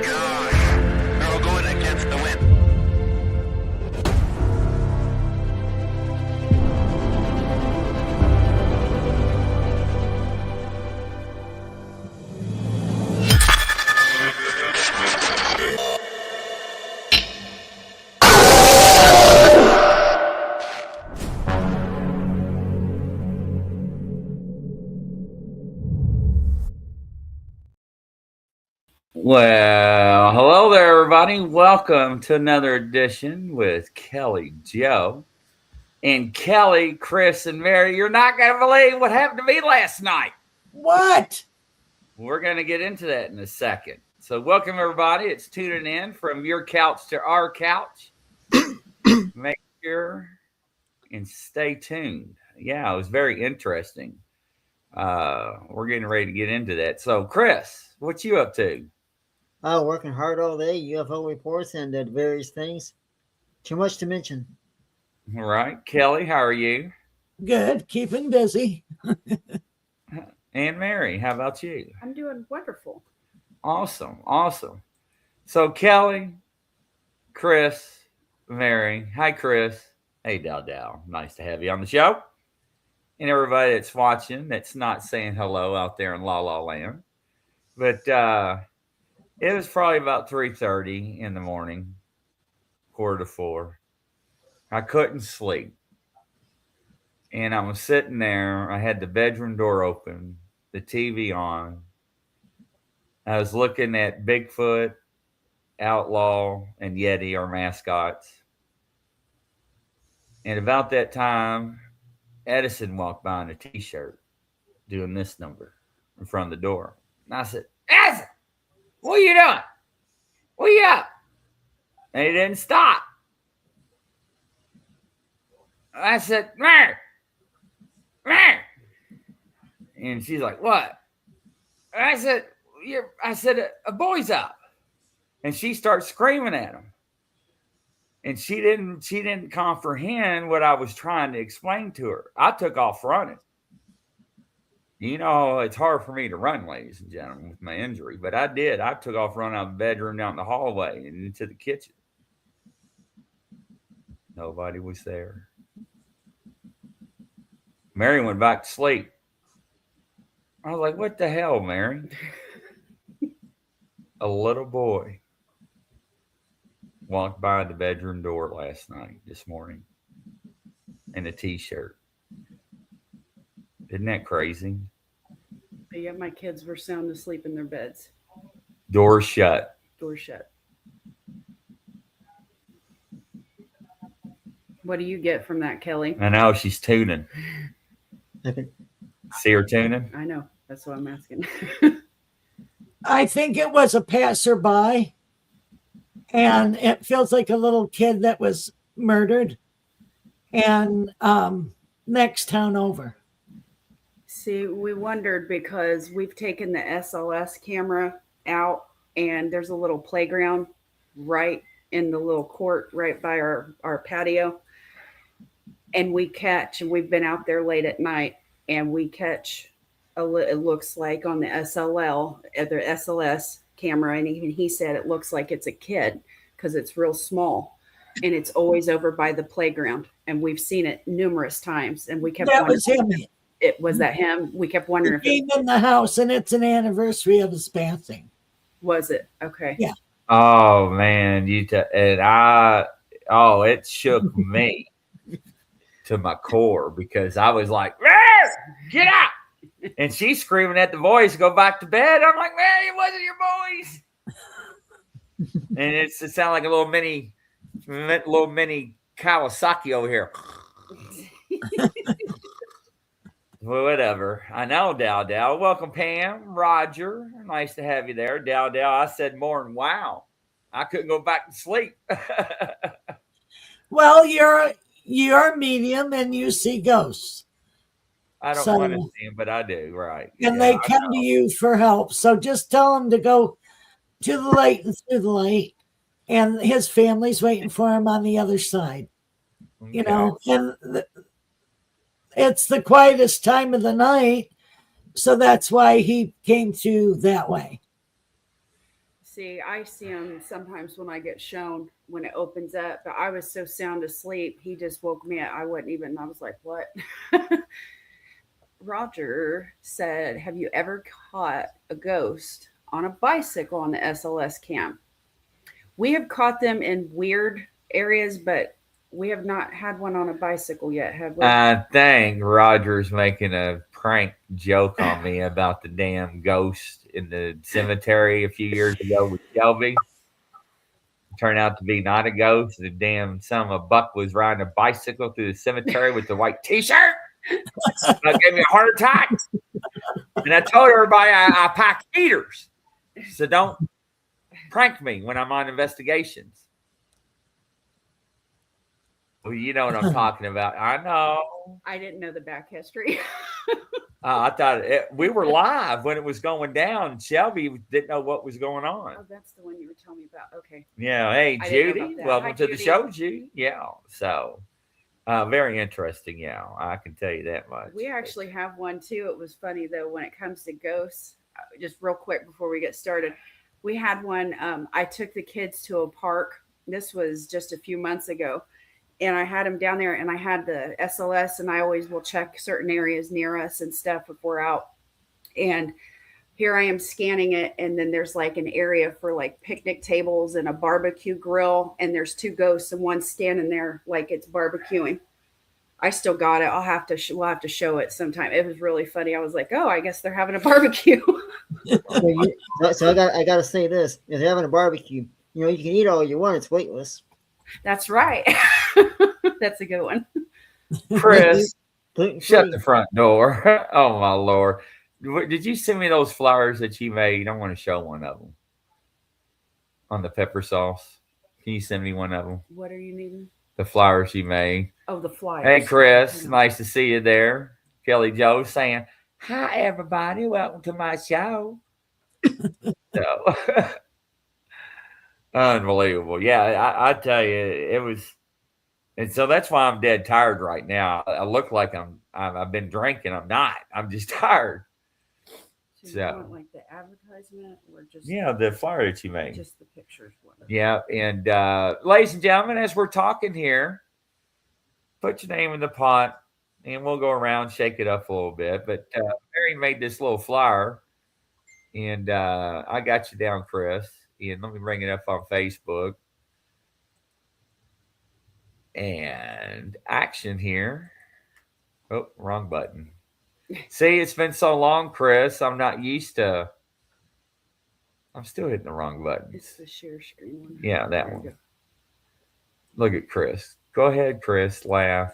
gosh. They're all going against the wind. Well, hello there, everybody. Welcome to another edition with Kelly Joe. And Kelly, Chris, and Mary, you're not going to believe what happened to me last night. What? We're going to get into that in a second. So, welcome, everybody. It's tuning in from your couch to our couch. Make sure and stay tuned. Yeah, it was very interesting. We're getting ready to get into that. So, Chris, what you up to? Working hard all day, UFO reports and various things. Too much to mention. All right. Kelly, how are you? Good, keeping busy. And Mary, how about you? I'm doing wonderful. Awesome. So Kelly, Chris, Mary. Hi, Chris. Hey, Dow. Nice to have you on the show. And everybody that's watching that's not saying hello out there in La La Land. But it was probably about 3:30 in the morning, 3:45. I couldn't sleep. And I was sitting there. I had the bedroom door open, the TV on. I was looking at Bigfoot, Outlaw, and Yeti, our mascots. And about that time, Edison walked by in a T-shirt doing this number in front of the door. And I said, Edison, what are you doing? What are you up? And he didn't stop. I said, Mary. And she's like, what? And I said, a boy's up. And she starts screaming at him. And she didn't comprehend what I was trying to explain to her. I took off running. You know, it's hard for me to run, ladies and gentlemen, with my injury. But I did. I took off running out of the bedroom, down the hallway, and into the kitchen. Nobody was there. Mary went back to sleep. I was like, what the hell, Mary? A little boy walked by the bedroom door this morning, in a T-shirt. Isn't that crazy? But yeah, my kids were sound asleep in their beds. Door shut. What do you get from that, Kelly? I know, she's tuning. See her tuning? I know. That's what I'm asking. I think it was a passerby, and it feels like a little kid that was murdered, and next town over. See, we wondered because we've taken the SLS camera out, and there's a little playground right in the little court right by our patio. And we've been out there late at night, and we catch it looks like on the SLS camera, and even he said it looks like it's a kid because it's real small, and it's always over by the playground, and we've seen it numerous times, and we kept wondering. Was him. Was that him? We kept wondering if came in the house, and it's an anniversary of his passing. Was it? Okay. Yeah. Oh man, it shook me to my core because I was like, get out. And she's screaming at the boys to go back to bed. I'm like, man, it wasn't your boys. And it sounded like a little mini Kawasaki over here. Well, whatever. I know, Dow. Welcome, Pam, Roger. Nice to have you there. Dow. I said more than wow. I couldn't go back to sleep. Well, you're medium and you see ghosts. I don't want to see them, but I do, right. And they come to you for help. So just tell them to go to the light and through the light. And his family's waiting for him on the other side. Okay. You know, and it's the quietest time of the night. So that's why he came through that way. See, I see him sometimes when I get shown when it opens up, but I was so sound asleep, he just woke me up. I was like, what? Roger said, have you ever caught a ghost on a bicycle on the SLS cam? We have caught them in weird areas, but we have not had one on a bicycle yet, have we? I think Roger's making a prank joke on me about the damn ghost in the cemetery a few years ago with Shelby. Turned out to be not a ghost. The damn son of a buck was riding a bicycle through the cemetery with the white T-shirt. Gave me a heart attack. And I told everybody I pack heaters. So don't prank me when I'm on investigations. Well, you know what I'm talking about. I know. I didn't know the back history. I thought we were live when it was going down. Shelby didn't know what was going on. Oh, that's the one you were telling me about. Okay. Yeah. Hey, I didn't know Judy. about that. Welcome Hi, to the Judy. show, Judy. Yeah. So very interesting. Yeah. I can tell you that much. We actually have one too. It was funny though when it comes to ghosts. Just real quick before we get started, we had one. I took the kids to a park. This was just a few months ago, and I had them down there, and I had the SLS, and I always will check certain areas near us and stuff if we're out. And here I am scanning it, and then there's like an area for like picnic tables and a barbecue grill, and there's two ghosts, and one's standing there like it's barbecuing. I still got it. I'll have to. We'll have to show it sometime. It was really funny. I was like, "Oh, I guess they're having a barbecue." So I got to say this: if they're having a barbecue, you can eat all you want. It's weightless. That's right. That's a good one. Chris, Gluten-free. shut the front door. Oh, my Lord. Did you send me those flowers that you made? I want to show one of them on the pepper sauce. Can you send me one of them? What are you needing? The flowers you made. Oh, the flyers. Hey, Chris. Nice to see you there. Kelly Joe saying, hi, everybody. Welcome to my show. So, unbelievable. Yeah, I tell you, it was. And so that's why I'm dead tired right now. I look like I've been drinking. I'm not. I'm just tired. So you want like the advertisement or just the flyer that you made. Just the pictures. Yeah, and ladies and gentlemen, as we're talking here, put your name in the pot, and we'll go around, shake it up a little bit. But Mary made this little flyer, and I got you down, Chris. And let me bring it up on Facebook. And action here. Oh, wrong button. See, it's been so long, Chris. I'm not used to. I'm still hitting the wrong buttons. It's the share screen one. Yeah, that one. Look at Chris. Go ahead, Chris. Laugh.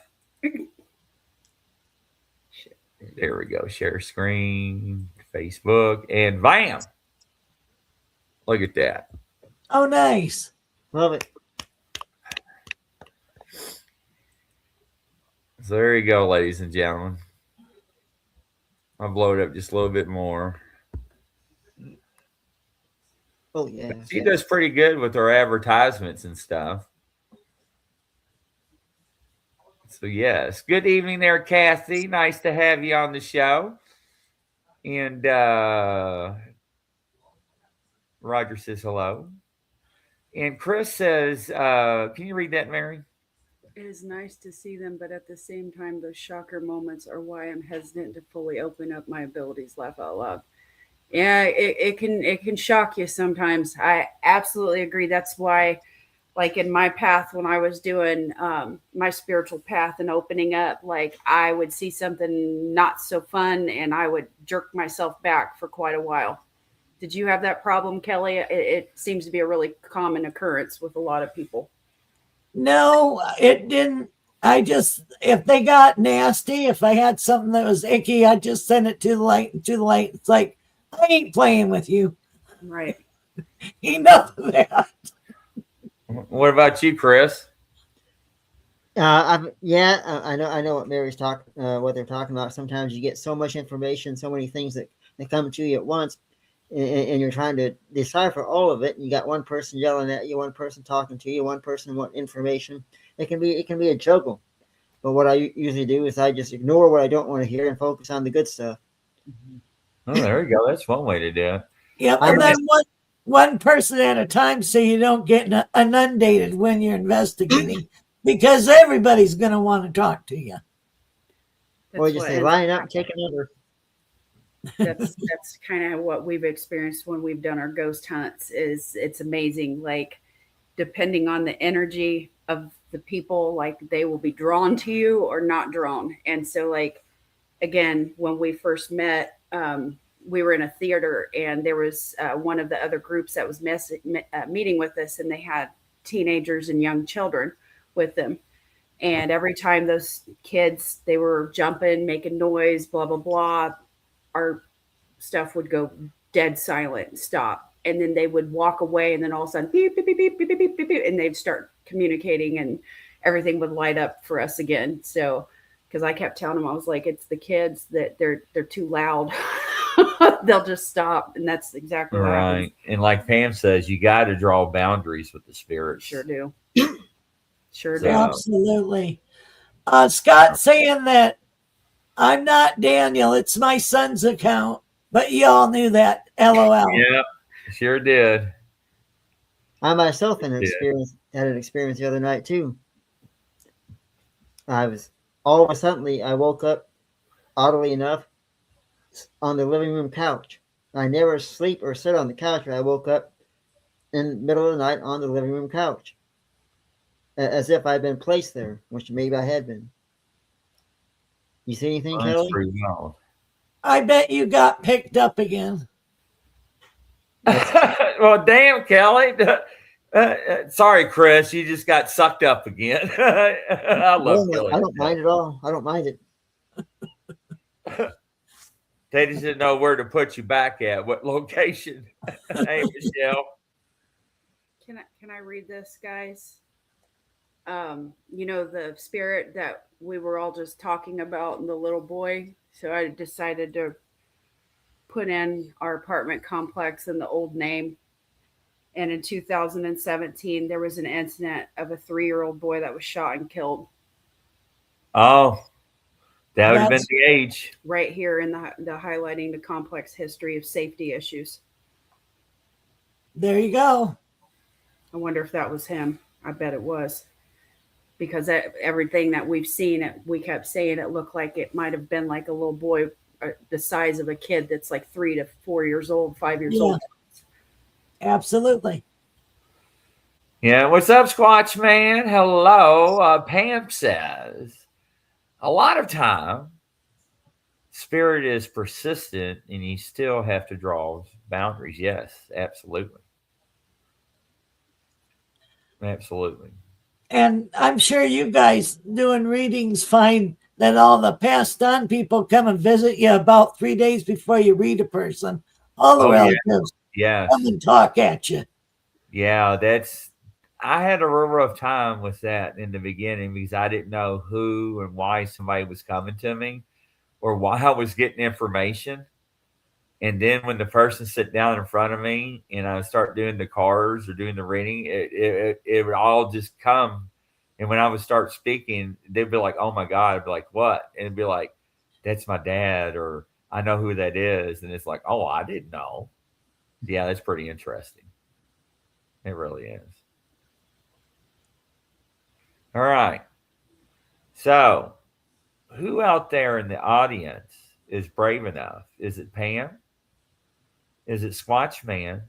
There we go. Share screen, Facebook, and bam! Look at that. Oh, nice. Love it. So there you go, ladies and gentlemen. I'll blow it up just a little bit more. Oh yeah. She does pretty good with her advertisements and stuff. So yes, good evening there, Kathy. Nice to have you on the show. And Roger says hello. And Chris says, can you read that, Mary? It is nice to see them, but at the same time, those shocker moments are why I'm hesitant to fully open up my abilities. Laugh out loud. Yeah, it can shock you sometimes. I absolutely agree. That's why, like in my path, when I was doing my spiritual path and opening up, like I would see something not so fun, and I would jerk myself back for quite a while. Did you have that problem, Kelly? It seems to be a really common occurrence with a lot of people. No, it didn't. If they got nasty, if I had something that was icky, I'd just send it to the light. It's like, I ain't playing with you. Right. Enough of that. What about you, Chris? I know what Mary's talking, what they're talking about. Sometimes you get so much information, so many things that come to you at once, and you're trying to decipher all of it. And you got one person yelling at you, one person talking to you, one person wanting information. It can be a juggle. But what I usually do is I just ignore what I don't want to hear and focus on the good stuff. Oh, there you go. That's one way to do it. Yep. And then one person at a time so you don't get inundated when you're investigating, because everybody's going to want to talk to you. Or just say, ends line up up, take another. that's kind of what we've experienced when we've done our ghost hunts. Is it's amazing, like depending on the energy of the people, like they will be drawn to you or not drawn. And so, like, again, when we first met, we were in a theater, and there was one of the other groups that was meeting with us, and they had teenagers and young children with them. And every time those kids, they were jumping, making noise, blah blah blah, our stuff would go dead silent, stop, and then they would walk away, and then all of a sudden, beep beep beep beep beep beep beep, beep, and they'd start communicating, and everything would light up for us again. So, because I kept telling them, I was like, it's the kids that they're too loud. They'll just stop, and that's exactly what happens. Right. And like Pam says, you got to draw boundaries with the spirits. Sure do. Sure So- do. Absolutely. Scott saying that I'm not Daniel, it's my son's account, but you all knew that. LOL. Yeah, sure did. I myself had an Yeah. experience the other night too. I was all of a sudden I woke up, oddly enough, on the living room couch. I never sleep or sit on the couch, but I woke up in the middle of the night on the living room couch, as if I'd been placed there, which maybe I had been. You see anything, That's Kelly? pretty wild. I bet you got picked up again. Well, damn, Kelly. Sorry, Chris. You just got sucked up again. I love No, Kelly. I don't mind at all. I don't mind it. They just didn't know where to put you back at. What location? Hey, Michelle. Can I read this, guys? You know, the spirit that we were all just talking about and the little boy. So I decided to put in our apartment complex and the old name. And in 2017, there was an incident of a 3-year-old boy that was shot and killed Oh, that would have been That's- the age. right here in the highlighting the complex history of safety issues. There you go. I wonder if that was him. I bet it was. Because everything that we've seen, we kept saying it looked like it might have been like a little boy the size of a kid that's like 3 to 4 years old, 5 years Yeah. old. Absolutely. Yeah. What's up, Squatch Man? Hello. Pam says a lot of time spirit is persistent and you still have to draw boundaries. Yes, absolutely. Absolutely. And I'm sure you guys doing readings find that all the passed on people come and visit you about 3 days before you read a person. All the Oh, yeah. relatives Yes. come and talk at you. Yeah, I had a real rough time with that in the beginning because I didn't know who and why somebody was coming to me or why I was getting information. And then when the person sit down in front of me and I start doing the cards or doing the reading, it would all just come. And when I would start speaking, they'd be like, "Oh my God!" I'd be like, "What?" And it'd be like, "That's my dad," or "I know who that is." And it's like, "Oh, I didn't know." Yeah, that's pretty interesting. It really is. All right. So, who out there in the audience is brave enough? Is it Pam? Is it Squatch Man?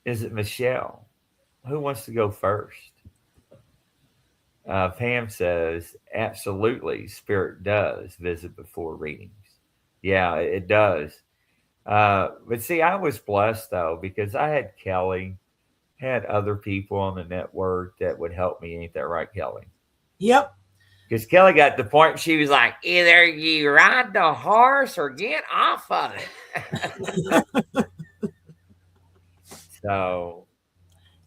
Is it Michelle? Who wants to go first? Pam says, absolutely, spirit does visit before readings. Yeah, it does. But see, I was blessed though, because I had Kelly, had other people on the network that would help me. Ain't that right, Kelly? Yep. Because Kelly got to the point she was like, either you ride the horse or get off of it. So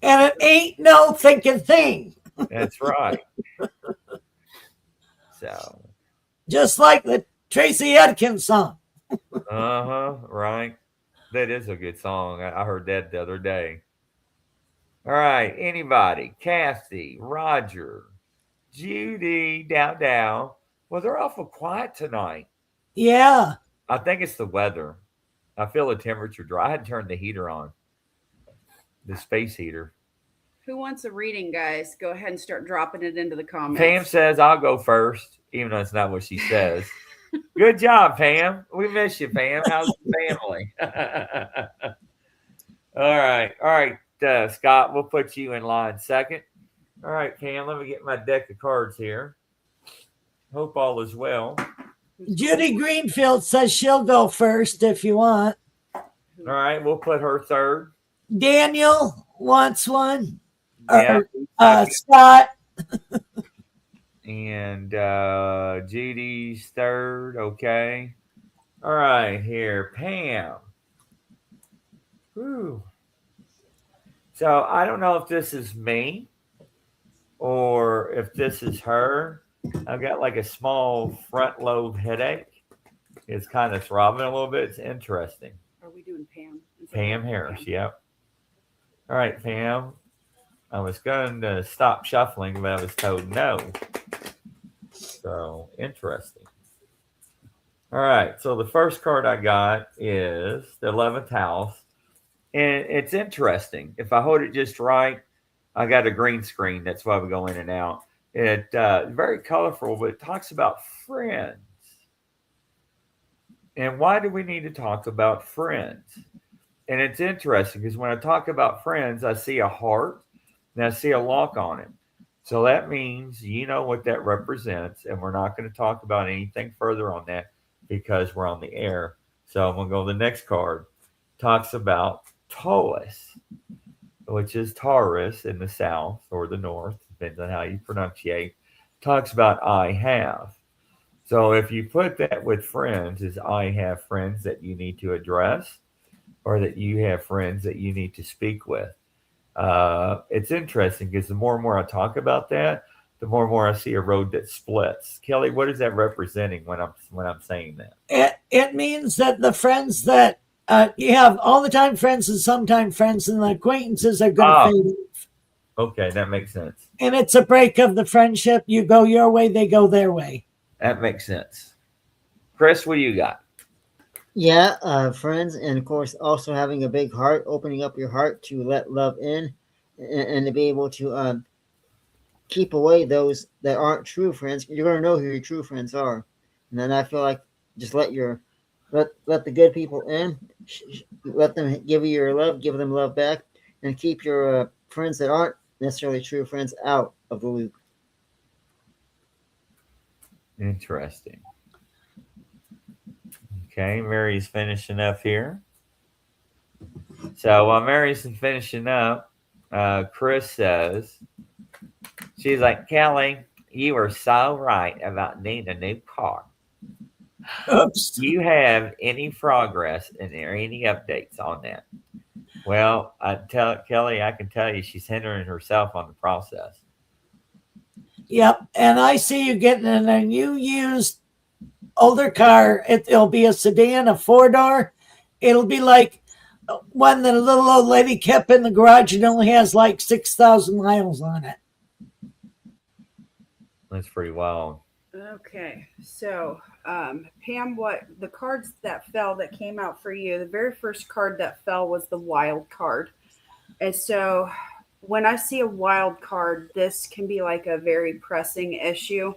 And it ain't no thinking thing. that's right. So, Just like the Tracy Adkins song. right. That is a good song. I heard that the other day. All right. Anybody? Kathy, Roger, Judy, Dow. Well, they're awful quiet tonight. Yeah. I think it's the weather. I feel the temperature drop. I had to turn the heater on, the space heater. Who wants a reading, guys? Go ahead and start dropping it into the comments. Pam says I'll go first, even though it's not what she says. Good job, Pam. We miss you, Pam. How's the family? All right, Scott. We'll put you in line second. All right, Pam. Let me get my deck of cards here. Hope all is well. Judy Greenfield says she'll go first if you want. All right, we'll put her third. Daniel wants one. Yeah. Scott. And Judy's third. Okay. All right, here, Pam. Whew. So I don't know if this is me or if this is her. I've got like a small front lobe headache. It's kind of throbbing a little bit. It's interesting. Are we doing Pam? Pam Harris, yep. All right, Pam. I was going to stop shuffling, but I was told no. So, interesting. All right, so the first card I got is the 11th house. And it's interesting. If I hold it just right, I got a green screen. That's why we go in and out. It very colorful, but it talks about friends. And why do we need to talk about friends? And it's interesting because when I talk about friends, I see a heart and I see a lock on it. So that means you know what that represents. And we're not going to talk about anything further on that because we're on the air. So I'm going to go to the next card. Talks about Taurus, which is Taurus in the south or the north, depends on how you pronunciate. Talks about I have. So if you put that with friends, is I have friends that you need to address or that you have friends that you need to speak with. It's interesting because the more and more I talk about that, the more and more I see a road that splits. Kelly, what is that representing when I'm saying that? It means that the friends that you have all the time friends and sometimes friends and the acquaintances are going to fade. Okay, that makes sense. And it's a break of the friendship. You go your way, they go their way. That makes sense. Chris, what do you got? Yeah, friends, and of course, also having a big heart, opening up your heart to let love in, and to be able to keep away those that aren't true friends. You're going to know who your true friends are, and then I feel like just let the good people in, let them give you your love, give them love back, and keep your friends that aren't necessarily true friends out of the loop. Interesting. Okay, Mary's finishing up here. So while Mary's finishing up, Chris says, she's like, Kelly, you are so right about needing a new car. Oops. Do you have any progress and any updates on that? Well, Kelly, I can tell you she's hindering herself on the process. Yep. And I see you getting in a new used older car. It'll be a sedan, a 4-door. It'll be like one that a little old lady kept in the garage and only has like 6,000 miles on it. That's pretty wild. Okay, so Pam, what the cards that fell that came out for you, the very first card that fell was the wild card. And so when I see a wild card, this can be like a very pressing issue.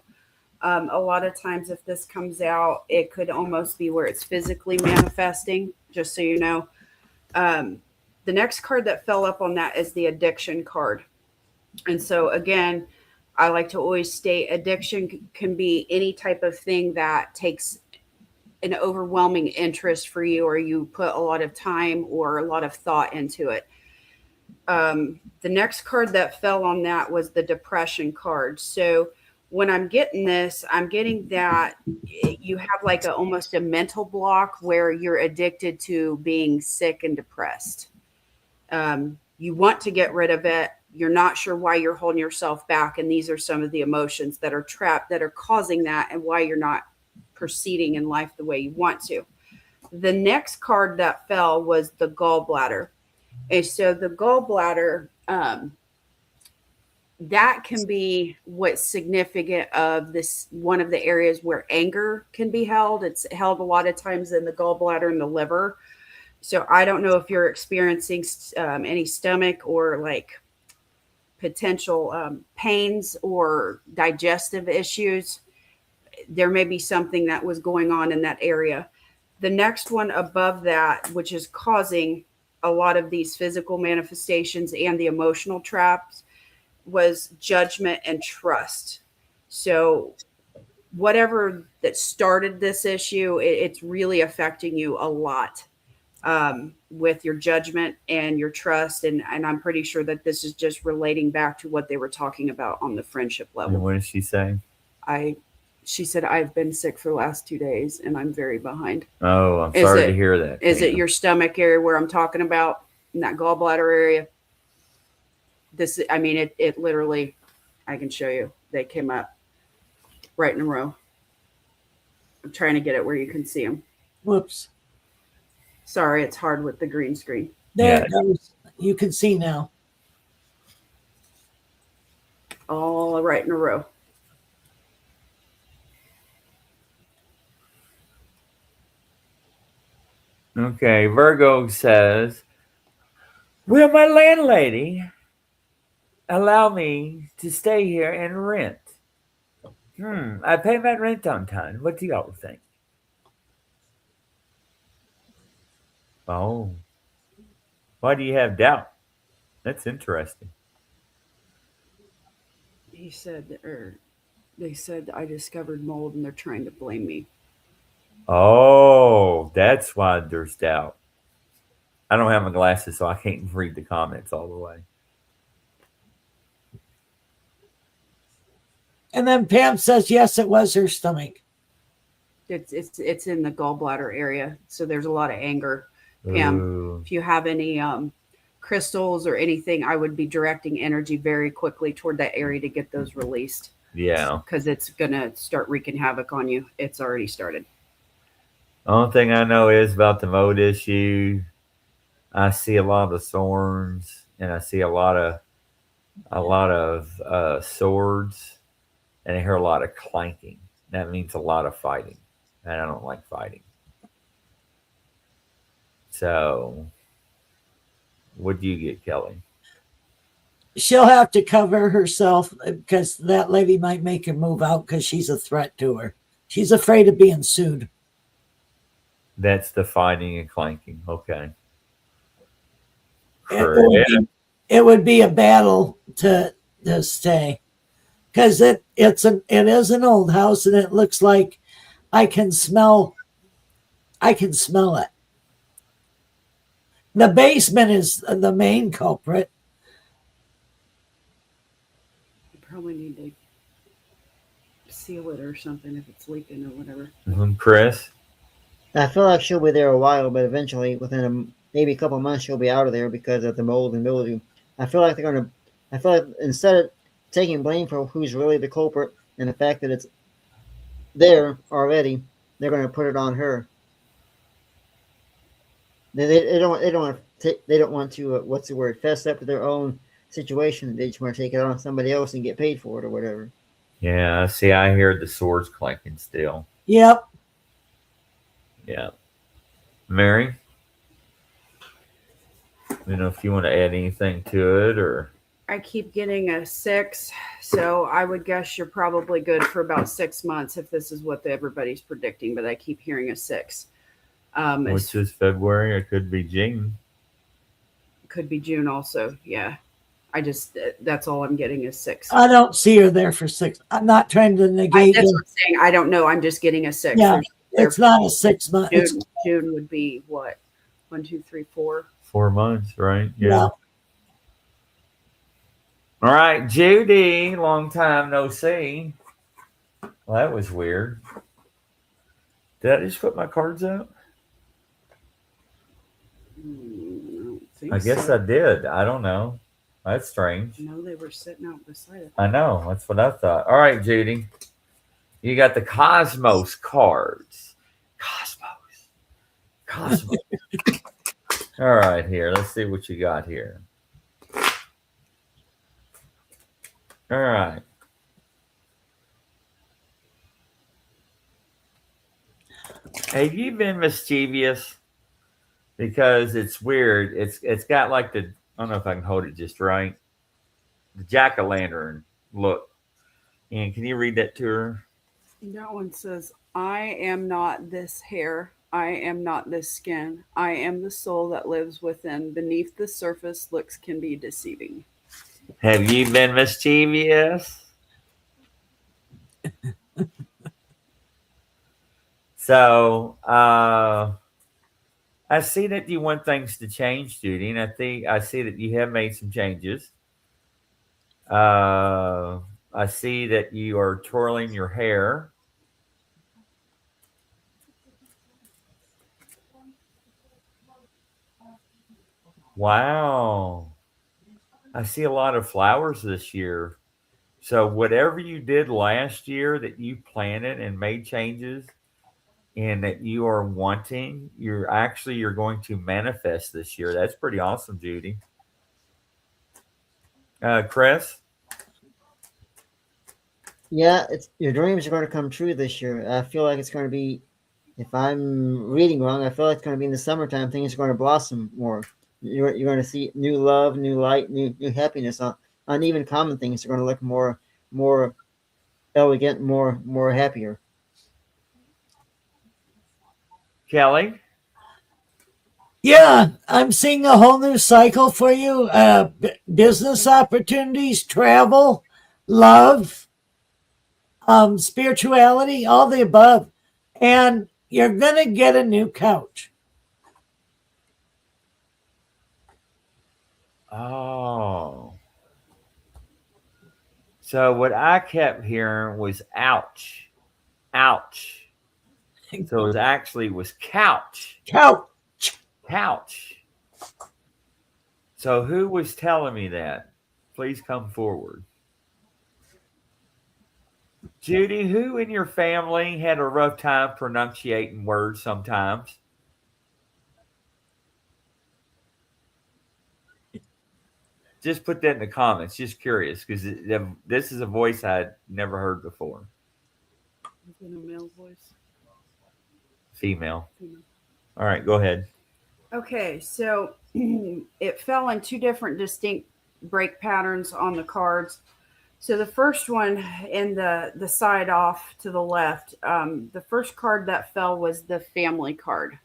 A lot of times if this comes out, it could almost be where it's physically manifesting, just so you know. The next card that fell up on that is the addiction card. And so again, I like to always state addiction can be any type of thing that takes an overwhelming interest for you, or you put a lot of time or a lot of thought into it. The next card that fell on that was the depression card. So when I'm getting this, I'm getting that you have like almost a mental block where you're addicted to being sick and depressed. You want to get rid of it. You're not sure why you're holding yourself back. And these are some of the emotions that are trapped that are causing that and why you're not proceeding in life the way you want to. The next card that fell was the gallbladder. And so the gallbladder, that can be what's significant of this, one of the areas where anger can be held. It's held a lot of times in the gallbladder and the liver. So I don't know if you're experiencing any stomach or like potential pains or digestive issues. There may be something that was going on in that area. The next one above that, which is causing a lot of these physical manifestations and the emotional traps, was judgment and trust. So, whatever that started this issue, it's really affecting you a lot with your judgment and your trust. And I'm pretty sure that this is just relating back to what they were talking about on the friendship And level. what did she say? She said, I've been sick for the last 2 days and I'm very behind. Oh, I'm Is sorry it- to hear that. Is it Pam. your stomach area where I'm talking about in that gallbladder area? I mean, it literally, I can show you. They came up right in a row. I'm trying to get it where you can see them. Whoops. Sorry, it's hard with the green screen. There Yeah. it goes. You can see now. All right in a row. Okay, Virgo says, will my landlady allow me to stay here and rent? I pay my rent on time. What do y'all think? Oh, why do you have doubt? That's interesting. He said, or they said I discovered mold and they're trying to blame me. Oh, that's why there's doubt. I don't have my glasses, so I can't read the comments all the way. And then Pam says, yes, it was her stomach. It's in the gallbladder area, so there's a lot of anger. Pam, Ooh. if you have any crystals or anything, I would be directing energy very quickly toward that area to get those released. Yeah. Because it's gonna start wreaking havoc on you. It's already started. Only thing I know is about the mold issue. I see a lot of thorns, and I see a lot of swords, and I hear a lot of clanking. That means a lot of fighting, and I don't like fighting. So, what do you get, Kelly? She'll have to cover herself because that lady might make her move out because she's a threat to her. She's afraid of being sued. That's the fighting and clanking. Okay. It would be a battle to stay because it is an old house and it looks like I can smell it. The basement is the main culprit. You probably need to seal it or something if it's leaking or whatever. Chris? I feel like she'll be there a while, but eventually, within maybe a couple months, she'll be out of there because of the mold and mildew. I feel like instead of taking blame for who's really the culprit and the fact that it's there already, they're going to put it on her. They don't want to what's the word, fess up to their own situation. They just want to take it on somebody else and get paid for it or whatever. Yeah, see, I hear the swords clanking still. Yep. Yeah. Mary? You know, if you want to add anything to it or. I keep getting a 6, so I would guess you're probably good for about 6 months if this is what everybody's predicting, but I keep hearing a 6. Which is February, it could be June. Could be June also, yeah. That's all I'm getting is 6. I don't see her there for 6. I'm not trying to negate That's it. what I'm saying. I don't know. I'm just getting a 6. Yeah, it's not a 6 month. June would be what? 1, 2, 3, 4. 4 months, right? Yeah. All right, Judy, long time no see. Well, that was weird. Did I just put my cards out? I guess I did. I don't know. That's strange. No, they were sitting out beside it. I know. That's what I thought. All right, Judy. You got the Cosmos cards. Cosmos. All right, here. Let's see what you got here. All right. Have you been mischievous because it's weird. It's got like the, I don't know if I can hold it just right. The jack-o'-lantern look. And can you read that to her? That one says, I am not this hair. I am not this skin. I am the soul that lives within. Beneath the surface, looks can be deceiving. Have you been mischievous? So I see that you want things to change, Judy, and I see that you have made some changes. I see that you are twirling your hair. Wow. I see a lot of flowers this year. So whatever you did last year that you planted and made changes and that you are wanting, you're going to manifest this year. That's pretty awesome, Judy. Chris? Yeah, it's your dreams are going to come true this year. I feel like it's going to be, if I'm reading wrong, I feel like it's going to be in the summertime. Things are going to blossom more. You're going to see new love, new light, new happiness. On even common things are going to look more elegant, more happier. Kelly? Yeah, I'm seeing a whole new cycle for you. Business opportunities, travel, love, spirituality, all the above. And you're going to get a new couch. Oh. So what I kept hearing was ouch. Ouch. So it was couch. Couch. Couch. So who was telling me that? Please come forward. Judy, who in your family had a rough time pronunciating words sometimes? Just put that in the comments. Just curious, because this is a voice I'd never heard before. Is it a male voice? Female. All right, go ahead. Okay, so it fell in two different distinct break patterns on the cards. So the first one in the side off to the left, the first card that fell was the family card.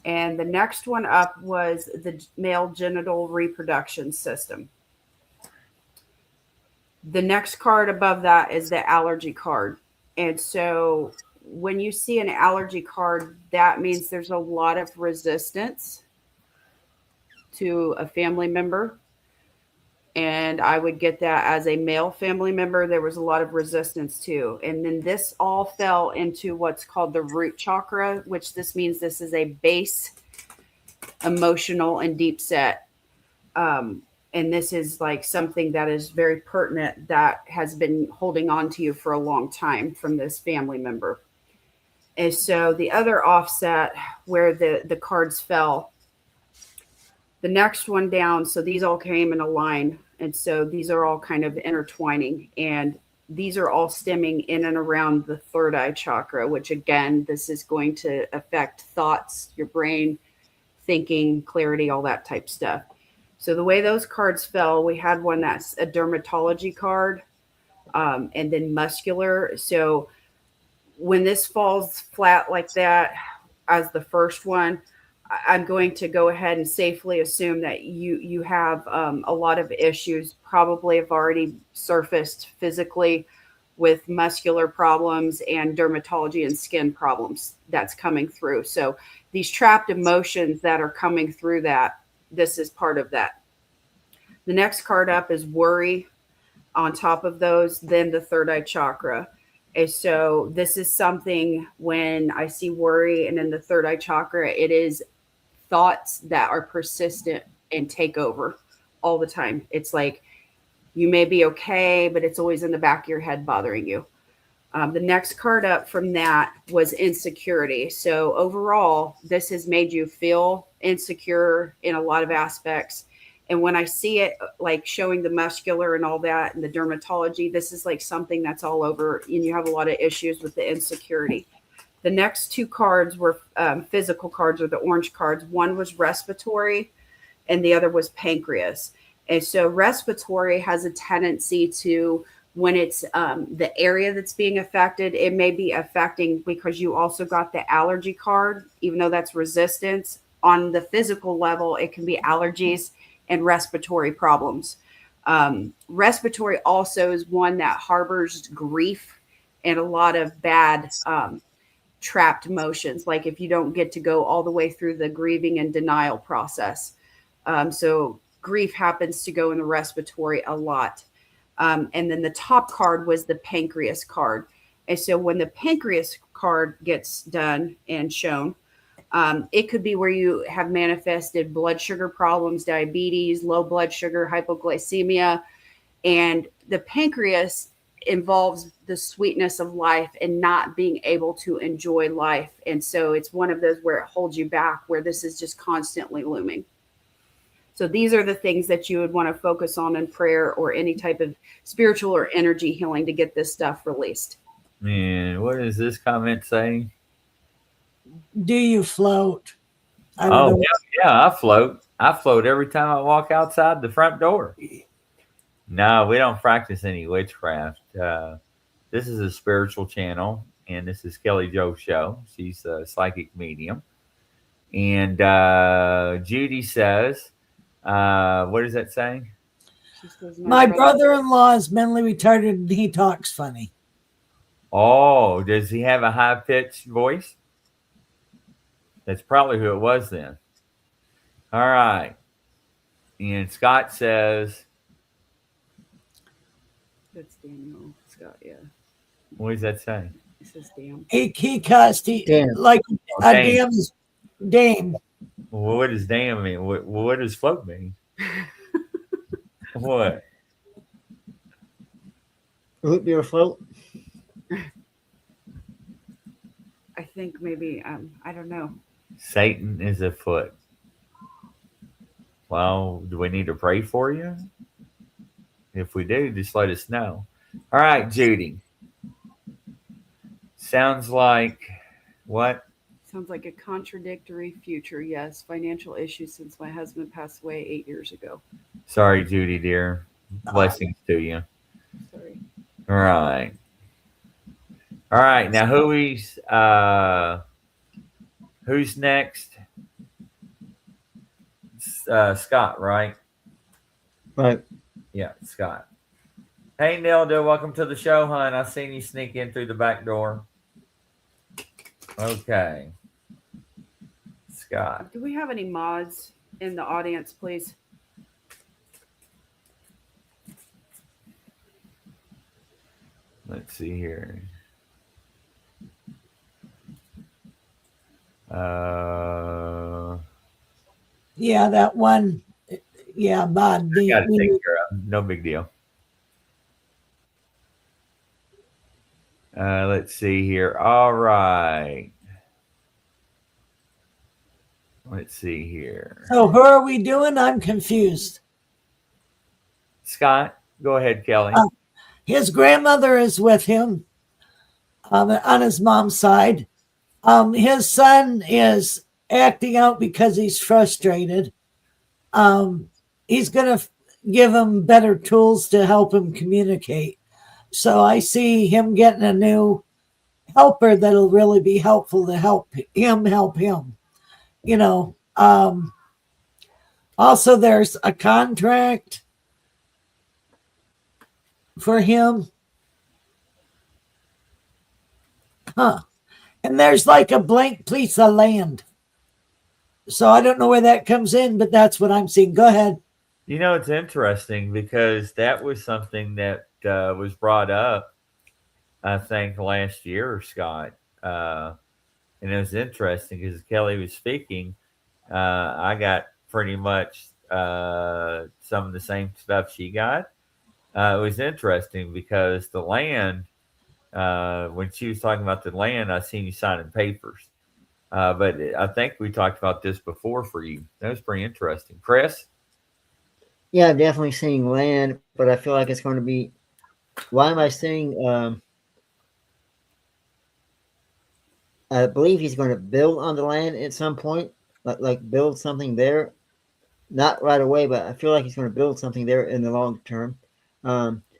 And the next one up was the male genital reproduction system. The next card above that is the allergy card. And so when you see an allergy card, that means there's a lot of resistance to a family member. And I would get that as a male family member. There was a lot of resistance too. And then this all fell into what's called the root chakra, which this means this is a base, emotional, and deep set. And this is like something that is very pertinent that has been holding on to you for a long time from this family member. And so the other offset where the cards fell, the next one down, so these all came in a line. And so these are all kind of intertwining. And these are all stemming in and around the third eye chakra, which again, this is going to affect thoughts, your brain, thinking, clarity, all that type stuff. So the way those cards fell, we had one that's a dermatology card, and then muscular. So when this falls flat like that as the first one, I'm going to go ahead and safely assume that you have a lot of issues, probably have already surfaced physically with muscular problems and dermatology and skin problems that's coming through. So these trapped emotions that are coming through that, this is part of that. The next card up is worry. On top of those, then the third eye chakra. And so this is something when I see worry and then the third eye chakra, it is thoughts that are persistent and take over all the time. It's like you may be okay, but it's always in the back of your head bothering you. The next card up from that was insecurity. So overall, this has made you feel insecure in a lot of aspects. And when I see it like showing the muscular and all that and the dermatology, this is like something that's all over and you have a lot of issues with the insecurity. The next two cards were physical cards, or the orange cards. One was respiratory and the other was pancreas. And so respiratory has a tendency to, when it's the area that's being affected, it may be affecting, because you also got the allergy card, even though that's resistance. On the physical level, it can be allergies and respiratory problems. Respiratory also is one that harbors grief and a lot of bad trapped emotions, like if you don't get to go all the way through the grieving and denial process. So grief happens to go in the respiratory a lot. And then the top card was the pancreas card. And so when the pancreas card gets done and shown, it could be where you have manifested blood sugar problems, diabetes, low blood sugar, hypoglycemia. And the pancreas involves the sweetness of life and not being able to enjoy life. And so it's one of those where it holds you back, where this is just constantly looming. So these are the things that you would want to focus on in prayer or any type of spiritual or energy healing to get this stuff released. And what is this comment saying? Do you float? I don't know. Yeah, I float. I float every time I walk outside the front door. No, we don't practice any witchcraft. This is a spiritual channel, and this is Kelly Jo's show. She's a psychic medium. And Judy says, what is that saying? She says, My brother-in-law is mentally retarded and he talks funny. Oh, does he have a high-pitched voice? That's probably who it was then. All right. And Scott says, that's Daniel Scott, yeah. what does that say? It says damn. He cussed. Like a damn is dame. Well, what does damn mean? What does float mean? What? Root beer float. I think maybe, I don't know. Satan is afoot. Well, do we need to pray for you? If we do, just let us know. All right, Judy. Sounds like what? Sounds like a contradictory future. Yes, financial issues since my husband passed away 8 years ago. Sorry, Judy, dear. Blessings to you. Sorry. All right. All right. Now, who's next? Scott, right? Right. Yeah, Scott. Hey, Nelda, welcome to the show, hon. I seen you sneak in through the back door. Okay. Scott. Do we have any mods in the audience, please? Let's see here. Yeah, that one. Yeah, mod. I got to take care of. No big deal. Let's see here. All right. Let's see here. So who are we doing? I'm confused. Scott, go ahead, Kelly. His grandmother is with him on his mom's side. His son is acting out because he's frustrated. He's going to give him better tools to help him communicate. So I see him getting a new helper that'll really be helpful to help him. You know, also there's a contract for him. And there's like a blank piece of land. So I don't know where that comes in, but that's what I'm seeing. Go ahead. You know, it's interesting because that was something that was brought up, I think, last year, Scott. And it was interesting because Kelly was speaking. I got pretty much some of the same stuff she got. It was interesting because the land, when she was talking about the land, I seen you signing papers. But I think we talked about this before for you. That was pretty interesting. Chris? Yeah, I'm definitely seeing land, but I feel like it's going to be. Why am I seeing I believe he's going to build on the land at some point, like build something there. Not right away, but I feel like he's going to build something there in the long term.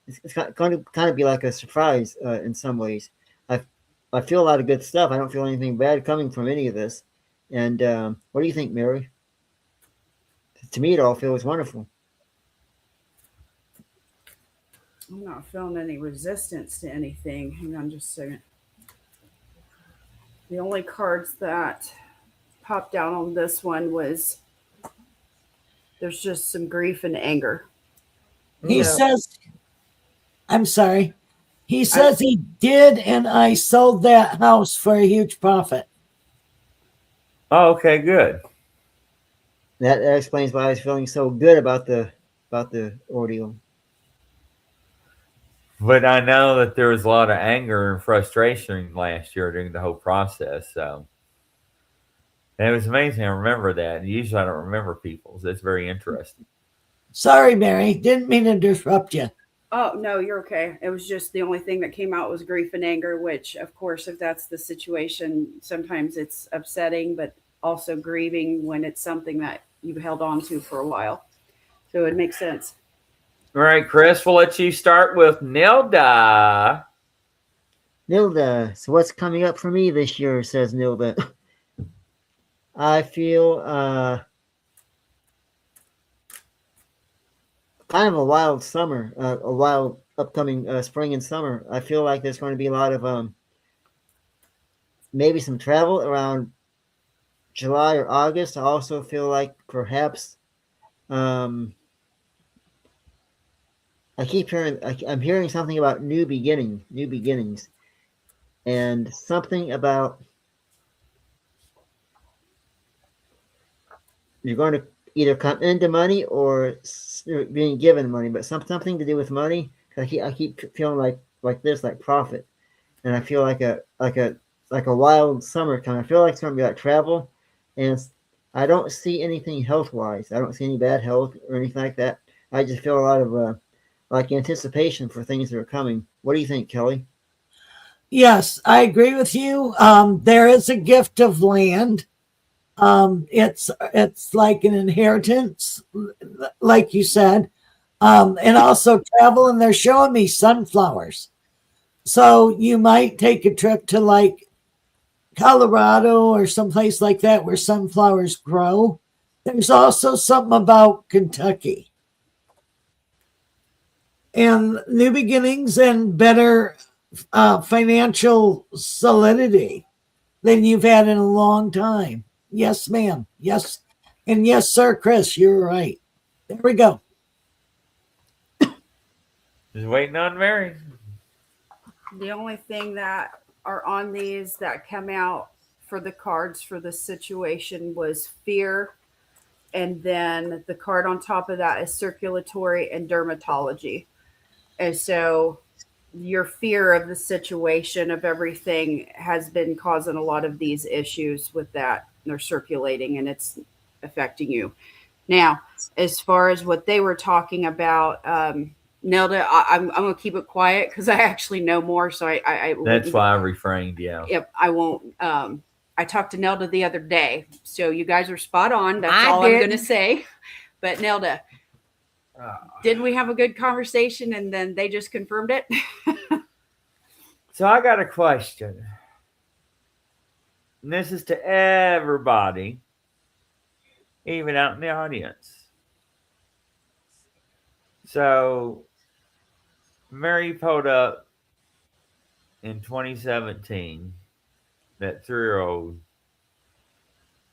It's going to kind of be like a surprise in some ways. I feel a lot of good stuff. I don't feel anything bad coming from any of this. And what do you think, Mary? To me, it all feels wonderful. I'm not feeling any resistance to anything. Hang on just a second. The only cards that popped out on this one was there's just some grief and anger. He So- says, I'm sorry. He says he did, and I sold that house for a huge profit. Oh, okay, good. That explains why I was feeling so good about the ordeal. But I know that there was a lot of anger and frustration last year during the whole process. So, and it was amazing. I remember that. Usually, I don't remember people's. That's very interesting. Sorry, Mary. Didn't mean to disrupt you. Oh, no, you're okay. It was just the only thing that came out was grief and anger, which, of course, if that's the situation, sometimes it's upsetting, but also grieving when it's something that you've held on to for a while. So it makes sense. All right, Chris, we'll let you start with Nilda. Nilda, so what's coming up for me this year, says Nilda. I feel kind of a wild summer, a wild upcoming spring and summer. I feel like there's going to be a lot of maybe some travel around July or August. I also feel like perhaps I keep hearing I'm hearing something about new beginnings, and something about you're going to either come into money or being given money, but something to do with money. I keep feeling like this, like profit, and I feel like a wild summer coming. I feel like it's going to be like travel, and I don't see anything health wise. I don't see any bad health or anything like that. I just feel a lot of like anticipation for things that are coming. What do you think, Kelly? Yes, I agree with you. There is a gift of land. It's like an inheritance, like you said, and also travel. And they're showing me sunflowers, so you might take a trip to like Colorado or someplace like that where sunflowers grow. There's also something about Kentucky and new beginnings and better financial solidity than you've had in a long time. Yes, ma'am. Yes. And yes, sir, Chris, you're right. There we go. Just waiting on Mary. The only thing that are on these that come out for the cards for this situation was fear. And then the card on top of that is circulatory and dermatology. And so your fear of the situation of everything has been causing a lot of these issues with that. They're circulating and it's affecting you. Now, as far as what they were talking about, Nelda, I'm going to keep it quiet because I actually know more. So I That's why I refrained. Yeah. Yep, I won't. I talked to Nelda the other day, so you guys are spot on. That's I all I'm didn't. going to say. But Nelda, didn't we have a good conversation and then they just confirmed it? So I got a question. And this is to everybody, even out in the audience. So Mary pulled up in 2017 that 3-year-old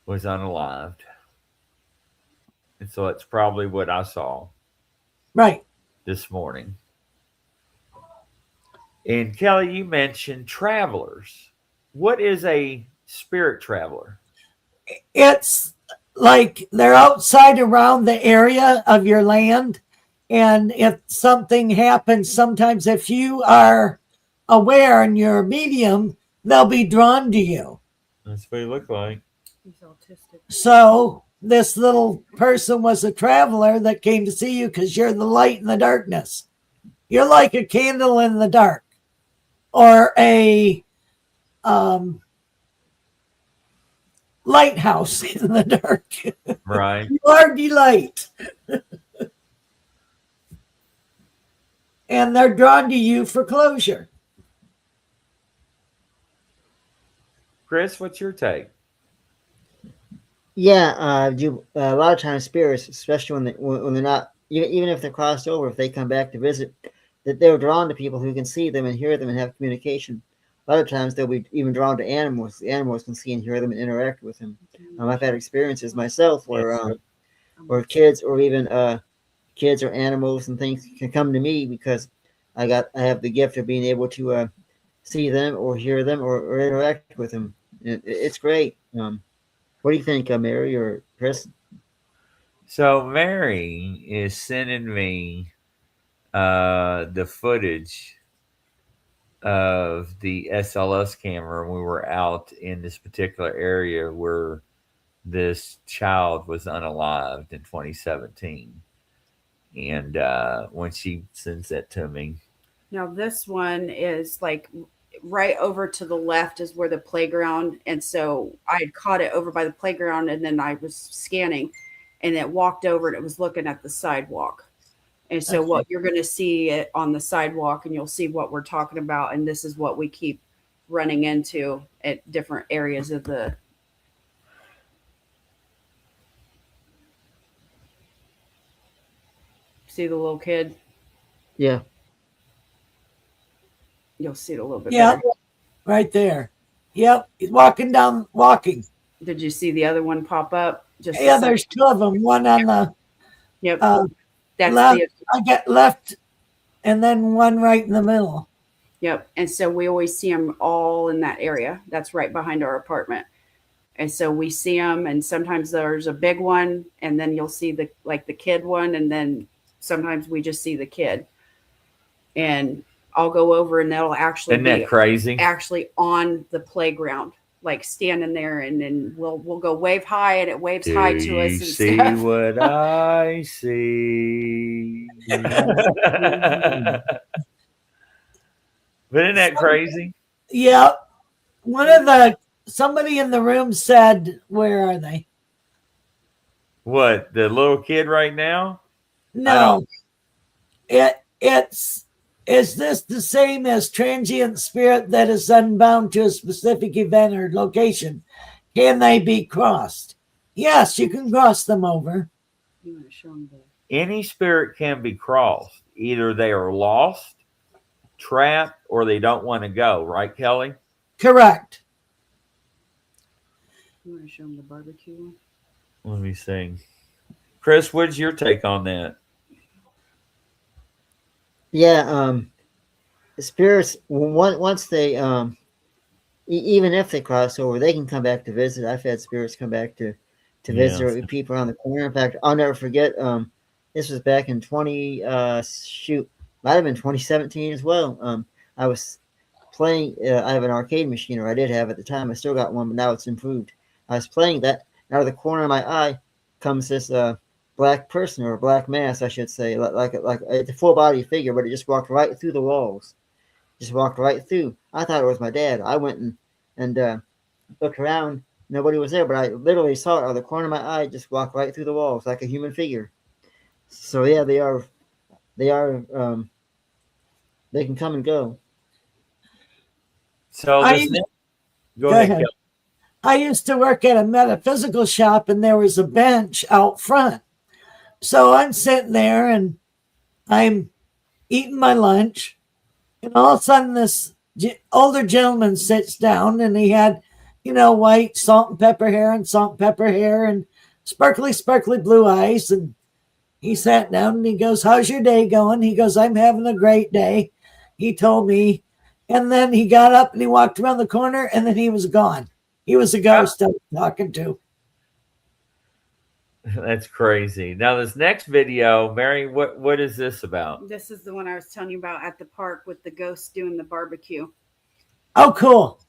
was unalived. And so it's probably what I saw Right. this morning. And Kelly, you mentioned travelers. What is a spirit traveler? It's like they're outside around the area of your land. And if something happens, sometimes if you are aware and you're a medium, they'll be drawn to you. That's what he looked like. He's autistic. So this little person was a traveler that came to see you because you're the light in the darkness. You're like a candle in the dark or a lighthouse in the dark. Right. You are delight. And they're drawn to you for closure. Chris, what's your take? Yeah, a lot of times spirits, especially when they're not, even if they're crossed over, if they come back to visit, that they're drawn to people who can see them and hear them and have communication. A lot of times they'll be even drawn to animals. The animals can see and hear them and interact with them. I've had experiences myself where kids or even kids or animals and things can come to me because I have the gift of being able to see them or hear them or interact with them. It's great. What do you think, Mary or Chris? So Mary is sending me the footage of the SLS camera. We were out in this particular area where this child was unalived in 2017. And when she sends that to me, Now this one is like right over to the left is where the playground, and so I had caught it over by the playground, and then I was scanning, and it walked over and it was looking at the sidewalk. And so what you're going to see it on the sidewalk, and you'll see what we're talking about, and this is what we keep running into at different areas of the. See the little kid? Yeah. You'll see it a little bit Yep, better. right there. Yep, he's walking. Did you see the other one pop up? Just Yeah, there's two of them. One on the Yep. that's That's left. I get left, and then one right in the middle. Yep. And so we always see them all in that area. That's right behind our apartment. And so we see them, and sometimes there's a big one, and then you'll see the kid one, and then sometimes we just see the kid. And I'll go over, and they'll actually isn't that crazy? actually on the playground, like standing there, and then we'll go wave hi, and it waves hi to us. And See stuff. what I see. But isn't that crazy? Yep. Somebody in the room said, "Where are they?" What, the little kid right now? No, it's is this the same as transient spirit that is unbound to a specific event or location? Can they be crossed? Yes, you can cross them over. You want to show them the. Any spirit can be crossed. Either they are lost, trapped, or they don't want to go. Right, Kelly? Correct. You want to show them the barbecue one? Let me see. Chris, what's your take on that? Yeah, the spirits once they even if they cross over, they can come back to visit. I've had spirits come back to visit people around the corner. In fact, I'll never forget. This was back in might have been 2017 as well. I was playing. I have an arcade machine, or I did have at the time. I still got one, but now it's improved. I was playing that. Out of the corner of my eye comes this black person, or a black mass, I should say, like it's a full body figure, but it just walked right through the walls. Just walked right through. I thought it was my dad. I went and looked around. Nobody was there, but I literally saw it out of the corner of my eye. Just walk right through the walls like a human figure. So yeah, they are. They can come and go. So go ahead, Kelly. I used to work at a metaphysical shop, and there was a bench out front. So I'm sitting there and I'm eating my lunch, and all of a sudden this older gentleman sits down, and he had, white salt and pepper hair and sparkly, sparkly blue eyes. And he sat down and he goes, "How's your day going?" He goes, "I'm having a great day," he told me. And then he got up and he walked around the corner, and then he was gone. He was a ghost I was talking to. That's crazy. Now, this next video, Mary, what is this about? This is the one I was telling you about at the park with the ghosts doing the barbecue. Oh, cool.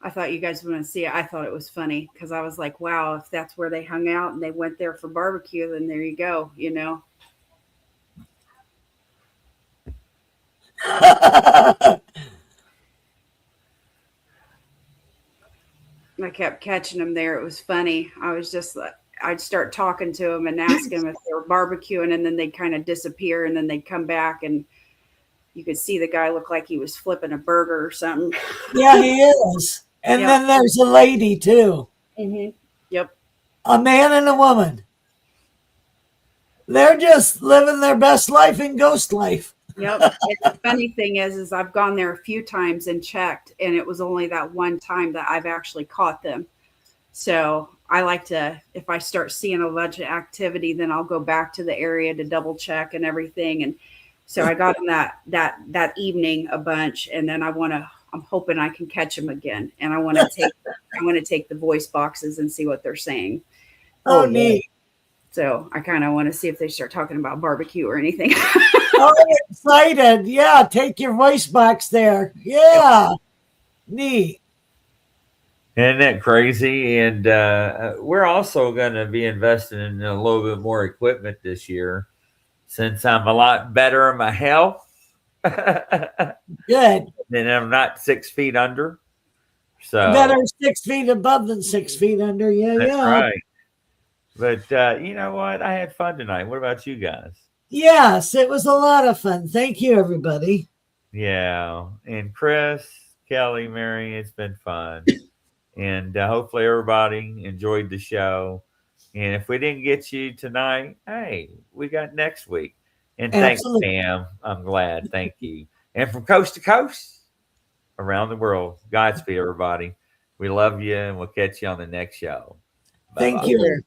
I thought you guys would want to see it. I thought it was funny because I was like, wow, if that's where they hung out and they went there for barbecue, then there you go, I kept catching them there. It was funny. I was just like, I'd start talking to them and ask them if they were barbecuing, and then they'd kind of disappear, and then they'd come back, and you could see the guy look like he was flipping a burger or something. Yeah, he is. And Yeah. then there's a lady too. Mm-hmm. Yep. A man and a woman. They're just living their best life in ghost life. Yep. And the funny thing is I've gone there a few times and checked, and it was only that one time that I've actually caught them. So I like to, if I start seeing a bunch of activity, then I'll go back to the area to double check and everything. And so I got them that evening a bunch, and then I'm hoping I can catch them again. And I want to take the voice boxes and see what they're saying. Oh, neat. So I kind of want to see if they start talking about barbecue or anything. Oh, I'm excited. Yeah, take your voice box there. Yeah. Neat. Isn't that crazy? And we're also going to be investing in a little bit more equipment this year since I'm a lot better in my health. Good. And I'm not 6 feet under. So Better 6 feet above than 6 feet under. Yeah, that's yeah. right. But you know what? I had fun tonight. What about you guys? Yes, it was a lot of fun. Thank you, everybody. Yeah. And Chris, Kelly, Mary, it's been fun. And hopefully everybody enjoyed the show. And if we didn't get you tonight, hey, we got next week. And thanks, Absolutely. Pam. I'm glad. Thank you. And from coast to coast, around the world, Godspeed, everybody. We love you, and we'll catch you on the next show. Bye-bye. Thank you.